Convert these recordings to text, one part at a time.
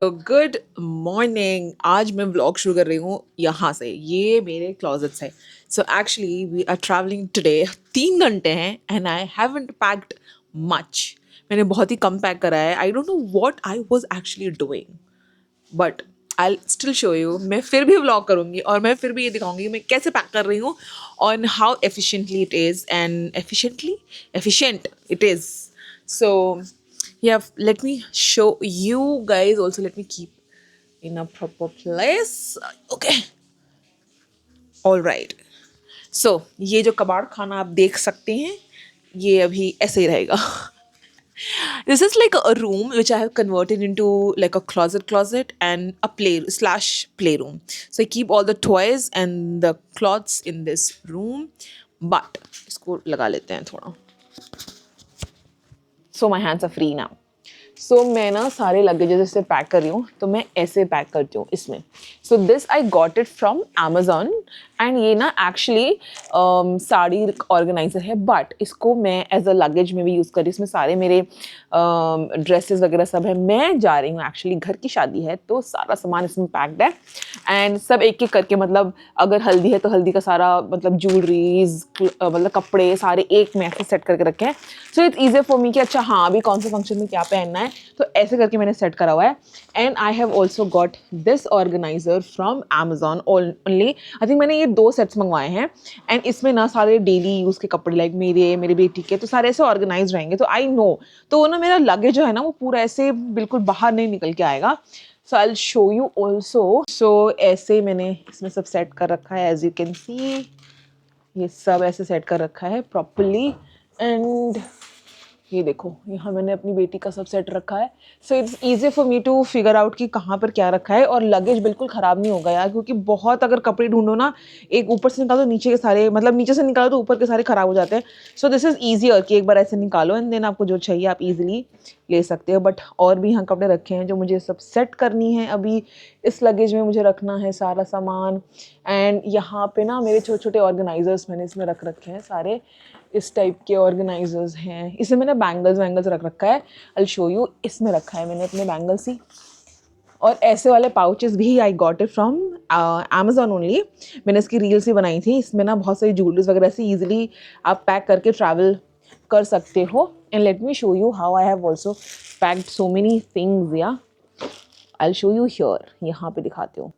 Good morning. आज मैं vlog शुरू कर रही हूँ यहाँ से। ये मेरे क्लोजेट्स है। So actually we are travelling today. 3 घंटे हैं and I haven't packed much. मैंने बहुत ही कम पैक करा है। I don't know what I was actually doing, but I still show you. मैं फिर भी व्लॉग करूँगी और मैं फिर भी ये दिखाऊंगी कि मैं कैसे पैक कर रही हूँ on how efficiently it is and efficient it is. So yeah, let me show you guys. Also, let me keep in a proper place. Okay. All right. So ये जो कबाड़ खाना आप देख सकते हैं, ये अभी ऐसे ही रहेगा. This is like a room which I have converted into like a closet and a playroom. So I keep all the toys and the clothes in this room. But इसको लगा लेते हैं थोड़ा. So my hands are free now. So मैं ना सारे luggages ऐसे pack कर रही हूँ, तो मैं ऐसे पैक करती हूँ इसमें. So this I got it from Amazon and ये ना actually साड़ी ऑर्गेनाइजर है, बट इसको मैं एज अ लगेज में भी यूज़ कर रही हूँ. इसमें सारे मेरे ड्रेसेस वगैरह सब है. मैं जा रही हूँ एक्चुअली, घर की शादी है तो सारा सामान इसमें पैक्ड है एंड सब एक एक करके, मतलब अगर हल्दी है तो हल्दी का सारा, मतलब ज्वेलरीज, मतलब कपड़े सारे एक में ऐसे सेट करके रखे हैं. सो इट्स ईजी फॉर मी कि अच्छा हाँ अभी कौन से फंक्शन में क्या पहनना है, तो ऐसे करके मैंने सेट करा हुआ है. And I have also got this organiser from Amazon only. I think मैंने ये 2 सेट्स मंगवाए हैं एंड इसमें ना सारे डेली यूज़ के कपड़े, लाइक मेरी बेटी के, तो सारे ऐसे ऑर्गेनाइज रहेंगे. तो आई नो, तो ना मेरा लगेज जो है ना वो पूरा ऐसे बिल्कुल बाहर नहीं निकल के आएगा. So I will show you also. So ऐसे मैंने इसमें सब सेट कर रखा है. एज यू कैन सी ये सब ऐसे सेट कर रखा है प्रॉपरली. एंड ये देखो, यहाँ मैंने अपनी बेटी का सब सेट रखा है. So it's easy for me to figure out कि कहाँ पर क्या रखा है. और लगेज बिल्कुल ख़राब नहीं होगा यार, क्योंकि बहुत अगर कपड़े ढूंढो ना, एक ऊपर से निकालो नीचे के सारे, मतलब नीचे से निकालो तो ऊपर के सारे ख़राब हो जाते हैं. सो दिस इज़ ईजियर कि एक बार ऐसे निकालो एंड देन आपको जो चाहिए आप ईजिली ले सकते हो. बट और भी यहाँ कपड़े रखे हैं जो मुझे सब सेट करनी है. अभी इस लगेज में मुझे रखना है सारा सामान. एंड यहाँ पे ना मेरे छोटे छोटे ऑर्गेनाइजर्स मैंने इसमें रख रखे हैं. सारे इस टाइप के ऑर्गेनाइजर्स हैं. इसमें मैंने बैंगल्स रख रखा है. आई शो यू. इसमें रखा है मैंने अपने बैंगल्स ही. और ऐसे वाले पाउचेस भी I got it from Amazon only. मैंने इसकी रील्स भी बनाई थी. इसमें ना बहुत सारी ज्वेलरीज वगैरह से ईजिली आप पैक करके ट्रैवल कर सकते हो. And let me show you how I have also packed so many things. या आई शो यू हियर. यहाँ पे दिखाती हूँ.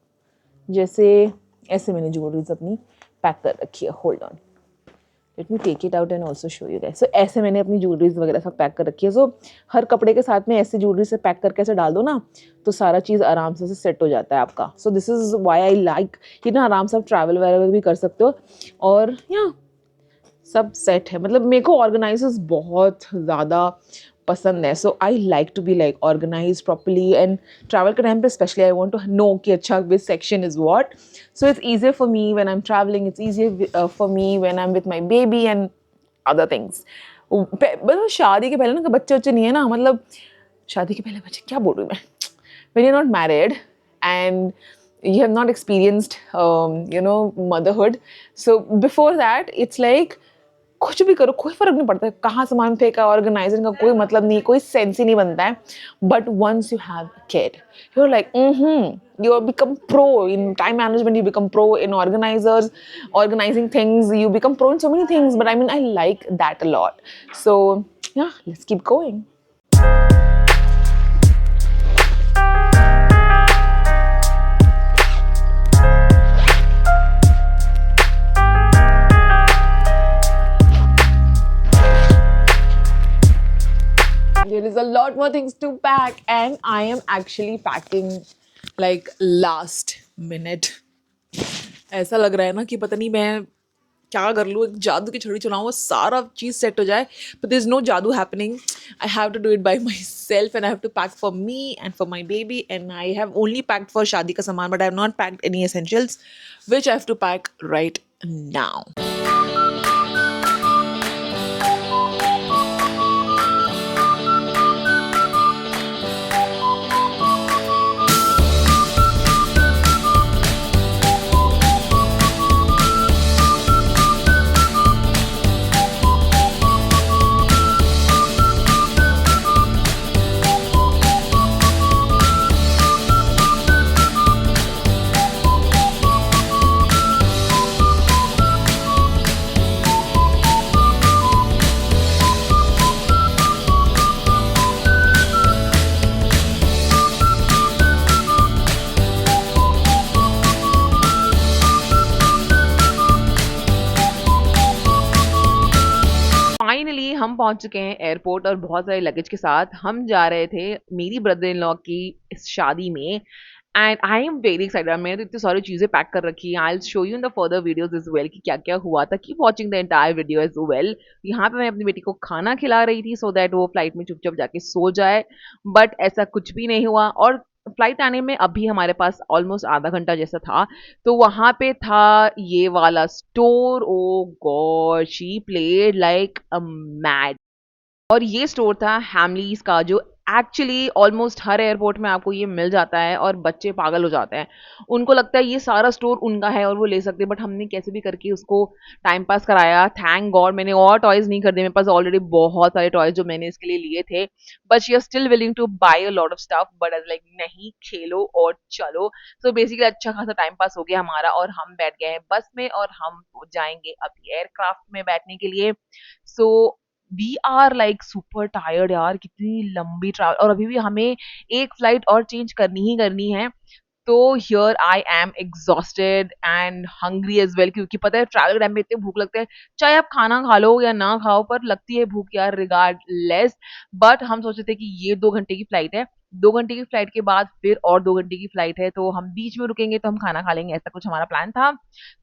जैसे ऐसे मैंने ज्वेलरीज अपनी पैक कर रखी है. Hold on, let me take it out and also show you guys. So ऐसे मैंने अपनी ज्वेलरीज वगैरह सब पैक कर रखी है. सो हर कपड़े के साथ में ऐसे ज्वेलरी से पैक करके ऐसे डाल दो ना, तो सारा चीज़ आराम से सेट हो जाता है आपका. So this is why I like कि ना आराम से आप ट्रैवल वगैरह भी कर सकते हो. और या सब सेट है. मतलब मेरे को ऑर्गेनाइजर्स बहुत ज़्यादा पसंद है. So I like to be like organise properly. And travel के टाइम पे specially I want to know कि अच्छा which section is what. So it's easier for me when I am travelling. It's easier for me when I am with my baby and other things. मतलब शादी के पहले ना बच्चे बच्चे नहीं है ना, मतलब शादी के पहले बच्चे क्या बोल रही हूँ मैं, when you're not married and you have not experienced motherhood. So before that it's like कुछ भी करो कोई फर्क नहीं पड़ता है, कहाँ सामान फेंका, ऑर्गेनाइजिंग का कोई मतलब नहीं, कोई सेंस ही नहीं बनता है. But once you have kid you are like you become pro in time management, you become pro in organizing things, you become pro in so many things. But I mean, I like that a lot. So yeah, let's keep going. There is a lot more things to pack and I am actually packing like last minute. ऐसा लग रहा है ना कि पता नहीं मैं क्या कर लूँ, एक जादू की छड़ी चलाऊँ, सारा चीज़ सेट हो जाए. But there is no जादू happening. I have to do it by myself and I have to pack for me and for my baby. And I have only packed for शादी का सामान, but I have not packed any essentials, which I have to pack right now. पहुंच चुके हैं airport और बहुत सारे luggage के साथ। हम जा रहे थे मेरी ब्रदर इन लॉ की इस शादी में and I am very excited. मैंने तो इतनी सारी चीज़ें पैक कर रखी हैं। I will show you in the further videos as well कि क्या क्या हुआ था। Keep watching the entire video as well. यहाँ पे मैं अपनी बेटी को खाना खिला रही थी सो दैट वो फ्लाइट में चुपचाप जाके सो जाए, बट ऐसा कुछ भी नहीं हुआ। और फ्लाइट आने में अभी हमारे पास ऑलमोस्ट आधा घंटा जैसा था, तो वहां पे था ये वाला store. Oh god, she played like a mad. और ये स्टोर था हैमलीज का, जो एक्चुअली ऑलमोस्ट हर एयरपोर्ट में आपको ये मिल जाता है और बच्चे पागल हो जाते हैं। उनको लगता है ये सारा स्टोर उनका है और वो ले सकते हैं, बट हमने कैसे भी करके उसको टाइम पास कराया। थैंक गॉड मैंने और टॉयज नहीं खरीदे, मेरे पास ऑलरेडी बहुत सारे टॉयज जो मैंने इसके लिए लिए थे, but she are still willing to buy a lot of stuff, but as like नहीं, खेलो और चलो। सो बेसिकली अच्छा खासा टाइम पास हो गया हमारा और हम बैठ गए हैं बस में और हम जाएंगे अभी एयरक्राफ्ट में बैठने के लिए। So we are like super tired यार, कितनी लंबी ट्रैवल, और अभी भी हमें एक फ्लाइट और चेंज करनी ही करनी है। तो here I am exhausted and hungry as well, क्योंकि पता है ट्रैवल टाइम में इतने भूख लगते हैं, चाहे आप खाना खा लो या ना खाओ, पर लगती है भूख यार रिगार्डलेस। बट हम सोचे थे कि ये 2 घंटे की फ्लाइट है, 2 घंटे की फ्लाइट के बाद फिर और 2 घंटे की फ्लाइट है, तो हम बीच में रुकेंगे तो हम खाना खा लेंगे, ऐसा कुछ हमारा प्लान था।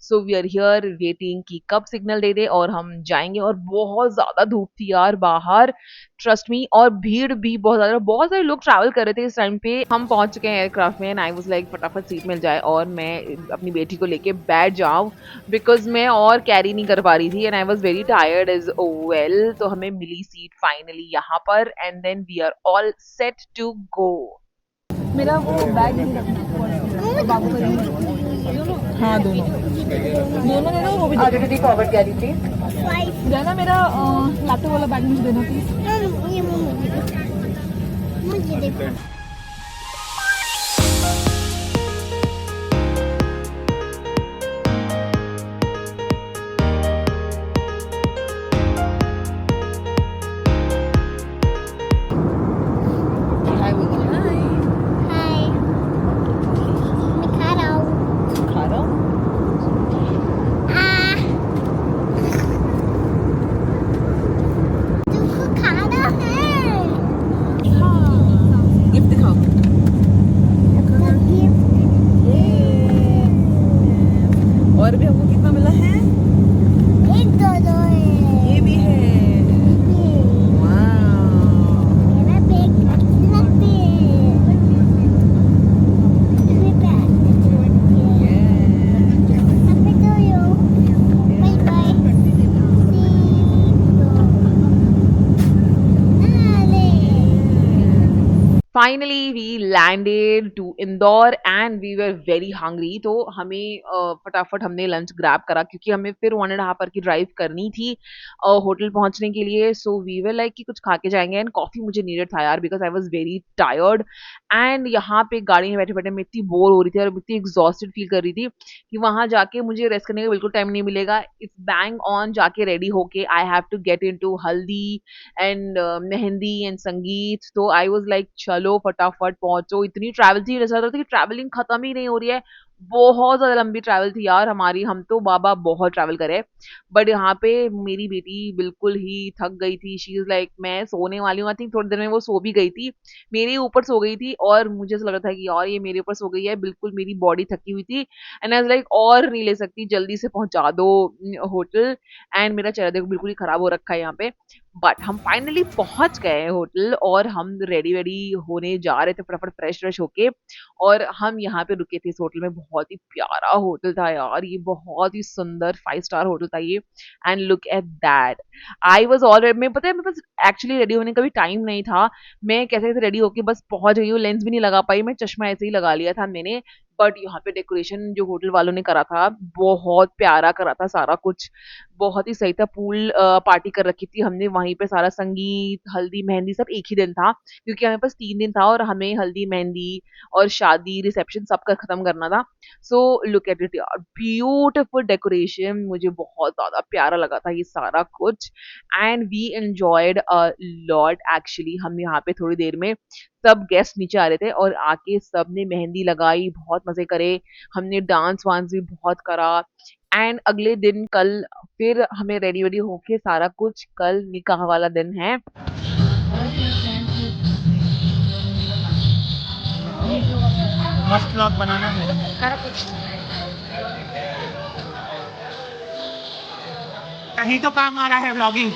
So we are here waiting कि कब सिग्नल दे दे और हम जाएंगे। और बहुत ज्यादा धूप थी यार बाहर, ट्रस्ट मी, और भीड़ भी बहुत ज्यादा, बहुत सारे लोग ट्रैवल कर रहे थे इस टाइम पे। हम पहुंच चुके हैं एयरक्राफ्ट में एंड आई वाज लाइक फटाफट सीट मिल जाए और मैं अपनी बेटी को लेके बैठ जाऊं, बिकॉज मैं और कैरी नहीं कर पा रही थी and I was very tired as well. तो हमें मिली सीट फाइनली यहाँ पर and then we are all set to go. मेरा वो बैग नहीं रखना और बाबू का नहीं। हाँ दोनों दोनों देना, वो भी आगे दीदी फॉरवर्ड कैरी थी। देना। मेरा लैपटॉप वाला बैग मुझे देना प्लीज। ये मुझे देखो। हाय बोलो। हाय। हाय, मैं खा रहा हूँ। खा रहा हूँ। तुमको खाना है? गिफ्ट दिखाओ। और भी हमको कितना मिला है? एक दो दो है। ये भी है। वाह। मेरा बैग लगते हैं। मेरे बैग लगते हैं। Happy to you. Bye bye. Finally we landed to Indore and we were very hungry. तो हमें फटाफट हमने लंच ग्रैब करा, क्योंकि हमें फिर 1.5 आवर की ड्राइव करनी थी होटल पहुंचने के लिए। सो वी वर लाइक कि कुछ खा के जाएंगे एंड कॉफी मुझे नीडेड था यार, because I was very tired. And यहाँ पे गाड़ी में बैठे बैठे मैं इतनी बोर हो रही थी और इतनी एग्जॉस्टेड फील कर रही थी कि वहां जाके मुझे रेस्ट करने का बिल्कुल टाइम नहीं मिलेगा। इट्स बैंग ऑन जाके रेडी होके I have to get in to haldi and mehndi and sangeet. तो आई वाज लाइक चलो फटाफट पहुंचो। इतनी ट्रैवल थी, ऐसा लग रहा था कि ट्रैवलिंग खत्म ही नहीं हो रही है। बहुत ज्यादा लंबी ट्रैवल थी यार हमारी, हम तो बाबा बहुत ट्रैवल करे। बट यहाँ पे मेरी बेटी बिल्कुल ही थक गई थी। शी इज लाइक मैं सोने वाली हूँ, आई थिंक थोड़ी देर में वो सो भी गई थी, मेरे ऊपर सो गई थी। और मुझे ऐसा लग रहा था कि यार ये मेरे ऊपर सो गई है, बिल्कुल मेरी बॉडी थकी हुई थी एंड आई वाज लाइक और नहीं ले सकती, जल्दी से पहुंचा दो होटल। एंड मेरा चेहरा देखो बिल्कुल ही खराब हो रखा है यहाँ पे। बट हम फाइनली पहुंच गए होटल और हम रेडी वेडी होने जा रहे थे फटाफट फ्रेश फ्रेश होके। और हम यहाँ पे रुके थे इस होटल में। बहुत ही प्यारा होटल था यार, ये बहुत ही सुंदर 5 स्टार होटल था ये। And look at that, I was already, मैं पता है मेरे पास एक्चुअली रेडी होने का भी टाइम नहीं था। मैं कैसे कैसे रेडी होके बस पहुंच गई हूँ, लेंस भी नहीं लगा पाई, मैं चश्मा ऐसे ही लगा लिया था मैंने। बट यहाँ पे डेकोरेशन जो होटल वालों ने करा था बहुत प्यारा करा था सारा कुछ, बहुत ही सही था। पूल पार्टी कर रखी थी हमने वहीं पे, सारा संगीत हल्दी मेहंदी सब एक ही दिन था, क्योंकि हमें पास 3 दिन था और हमें हल्दी मेहंदी और शादी रिसेप्शन सब का खत्म करना था। सो लुक एट इट यार, ब्यूटिफुल डेकोरेशन, मुझे बहुत ज्यादा प्यारा लगा था ये सारा कुछ। And we enjoyed a lot actually. हम यहाँ पे थोड़ी देर में सब गेस्ट नीचे आ रहे थे और आके सबने मेहंदी लगाई, बहुत मजे करे, हमने डांस वांस भी बहुत करा। एंड अगले दिन कल फिर हमें रेडी वेडी होके सारा कुछ, कल निकाह वाला दिन है। मस्त व्लॉग बनाना है। कहीं तो काम आ रहा है vlogging.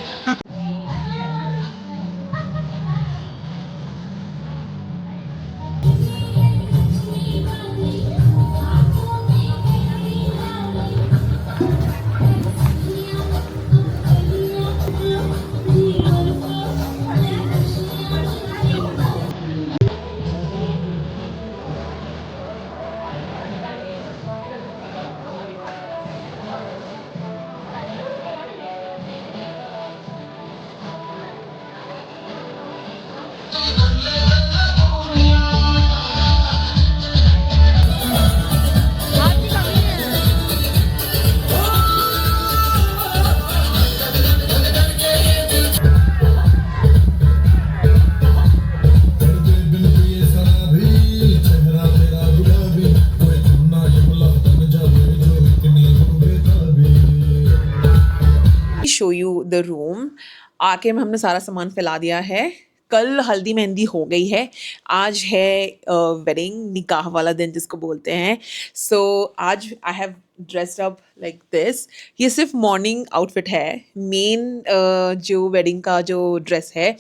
Show you the room. आके में हमने सारा सामान फैला दिया है। कल हल्दी मेहंदी हो गई है, आज है वेडिंग, निकाह वाला दिन जिसको बोलते हैं। सो आज I have dressed up like this. ये सिर्फ मॉर्निंग आउटफिट है। मेन जो वेडिंग का जो ड्रेस है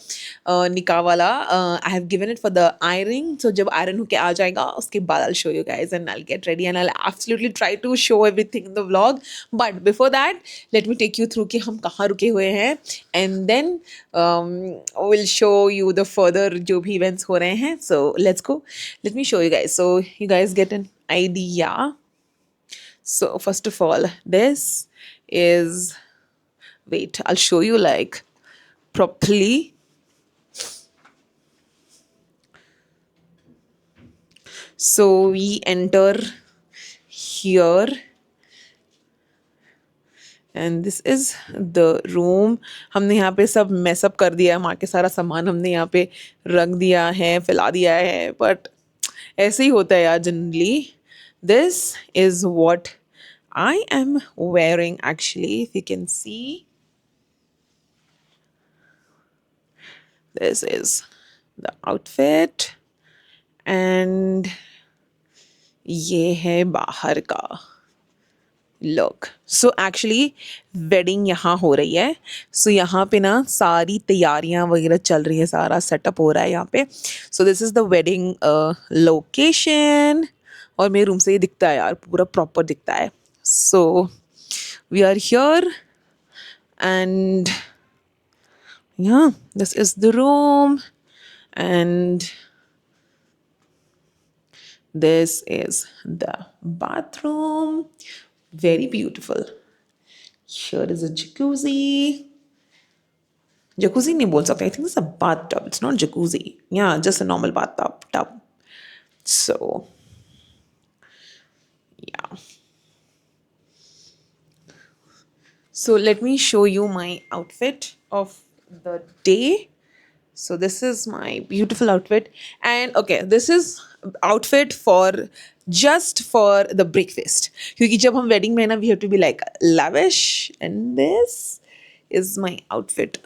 निकाह वाला, I have given it for the ironing. So जब आयरन होके आ जाएगा उसके बाद I show you guys and I get ready and I absolutely try to show everything in the vlog. But before that let me take you through कि हम कहाँ रुके हुए हैं, and then will show you the further जो भी events हो रहे हैं। So let's go, let me show you guys, so you guys get an idea. So first of all, this is, wait, I'll show you like properly. So we enter here and this is the room. हमने यहाँ पे सब mess up कर दिया है, माँ के सारा सामान हमने यहाँ पे रख दिया है, फैला दिया है, बट ऐसे ही होता है यार generally. This is what I am wearing actually, if you can see. This is the outfit and ये है बाहर का लुक. सो एक्चुअली वेडिंग यहाँ हो रही है. सो यहाँ पे ना सारी तैयारियाँ वगैरह चल रही है, सारा सेटअप हो रहा है यहाँ पे. So this is the wedding location. और मेरे रूम से ये दिखता है यार, पूरा प्रॉपर दिखता है. So we are here and yeah, this is the room and this is the bathroom. Very beautiful. Here is a jacuzzi. Jacuzzi nahi bol sakte. I think this is a bathtub. It's not jacuzzi. Yeah, just a normal bathtub. So yeah. So let me show you my outfit of the day. So this is my beautiful outfit, and okay, this is outfit for just for the breakfast. क्योंकि जब हम wedding में ना, we have to be like lavish, and this is my outfit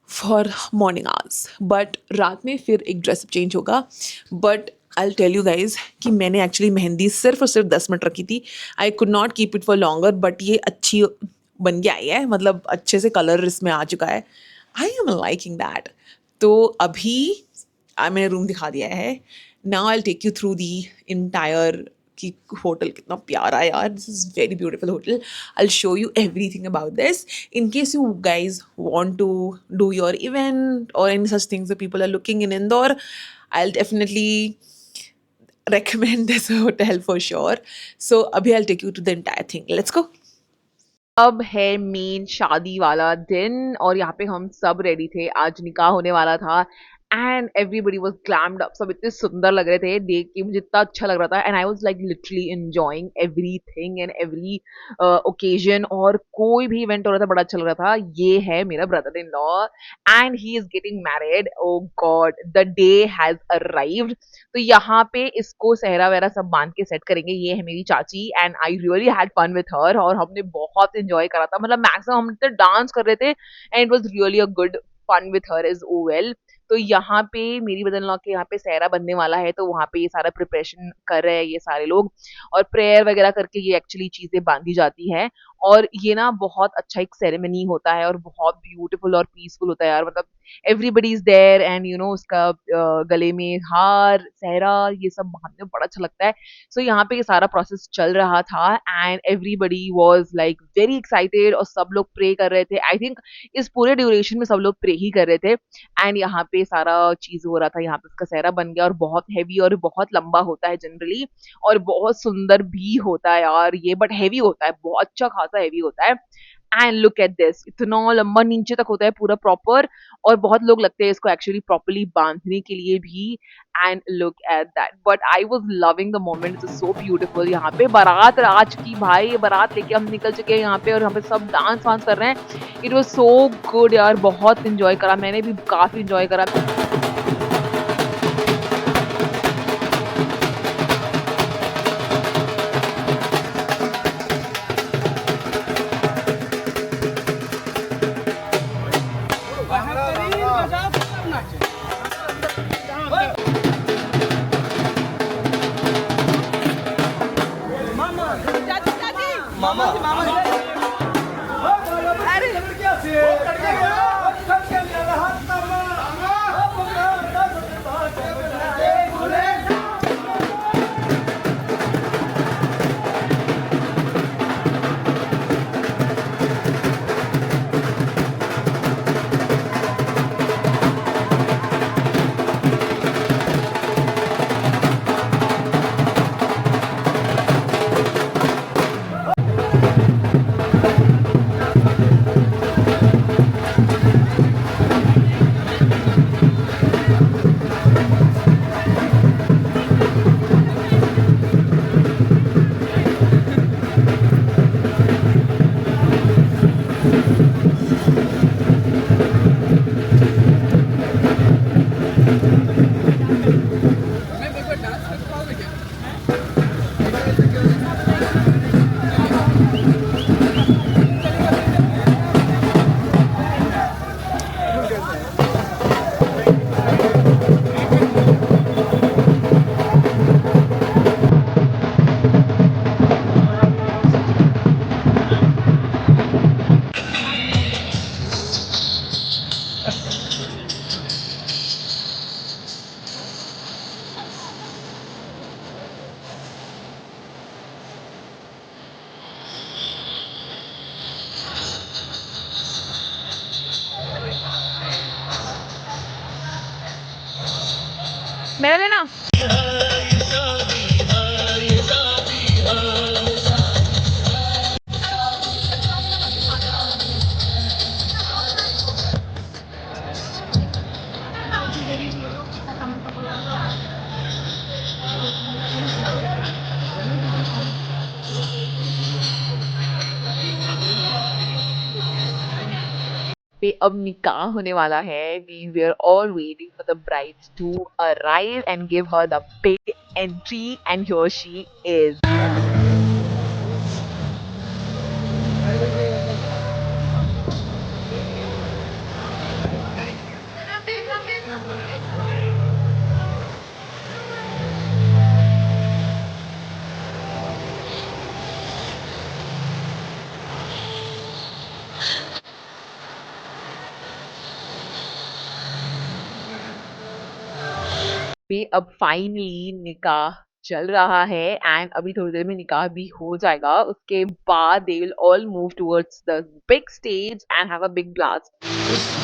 for morning hours. But रात में फिर एक dress up change होगा. But I'll tell you guys कि मैंने एक्चुअली मेहंदी सिर्फ और सिर्फ 10 मिनट रखी थी. I could not keep it for longer, but ये अच्छी बन के आई है, मतलब अच्छे से कलर इसमें आ चुका है. I am liking that. तो अभी मैंने रूम दिखा दिया है. Now I take you through the entire कि होटल कितना प्यारा है यार. This is very beautiful hotel. I show you everything about this in case you guys want to do your event or any such things that people are looking in Indore. I'll definitely recommend this hotel for sure. So abhi I'll take you to the entire thing. Let's go. अब है main शादी वाला दिन और यहाँ पे हम सब रेडी थे. आज निकाह होने वाला था एंड एवरीबडी वाज ग्लैम्ड अप, सब इतने सुंदर लग रहे थे, देख के मुझे इतना अच्छा लग रहा था, and I was like literally enjoying everything and every occasion, और कोई भी इवेंट हो रहा था बड़ा अच्छा लग रहा था। ये है मेरा brother in law and he is getting married. Oh god, the day has arrived. तो यहाँ पे इसको सहरा वहरा सब बांध के सेट करेंगे। ये है मेरी चाची and I really had fun with her, और हमने बहुत एंजॉय करा था, मतलब मैक्सिमम हम तो डांस कर रहे थे and it was really a good fun with her is oh well. तो यहाँ पे मेरी ब्रदर इन लॉ के यहाँ पे सहरा बनने वाला है, तो वहाँ पे ये सारा प्रिपरेशन कर रहे हैं ये सारे लोग, और प्रेयर वगैरह करके ये एक्चुअली चीजें बांधी जाती हैं। और ये ना बहुत अच्छा एक सेरेमनी होता है और बहुत ब्यूटीफुल और पीसफुल होता है यार, मतलब everybody is there and you know उसका गले में हार सहरा ये सब बांधने में बड़ा अच्छा लगता है। सो यहाँ पे ये सारा प्रोसेस चल रहा था and everybody was like very excited, और सब लोग प्रे कर रहे थे। आई थिंक इस पूरे ड्यूरेशन में सब लोग प्रे ही कर रहे थे, एंड यहाँ पे सारा चीज हो रहा था। यहाँ पे उसका सेहरा बन गया, और बहुत हैवी और बहुत लंबा होता है जनरली, और बहुत सुंदर भी होता है यार ये, बट हैवी होता है, बहुत अच्छा खासा हैवी होता है। एंड लुक एट दिस, इतना लंबा नीचे तक होता है पूरा प्रॉपर, और बहुत लोग लगते हैं इसको एक्चुअली प्रॉपर्ली बांधने के लिए भी। And look at that, but I was loving the moment, it is so beautiful. यहाँ पे बारात आ चुकी भाई, बारात लेके हम निकल चुके हैं यहाँ पे, और यहाँ पे सब डांस वांस कर रहे हैं। इट वाज सो गुड यार, बहुत इंजॉय करा, मैंने भी काफी इंजॉय करा। मेरा लेना। पे अब निकाह होने वाला है। We are all waiting for the brides to arrive and give her the big entry, and here she is. पे अब फाइनली निकाह चल रहा है, एंड अभी थोड़ी देर में निकाह भी हो जाएगा। उसके बाद they will all move towards the big stage and have a big blast.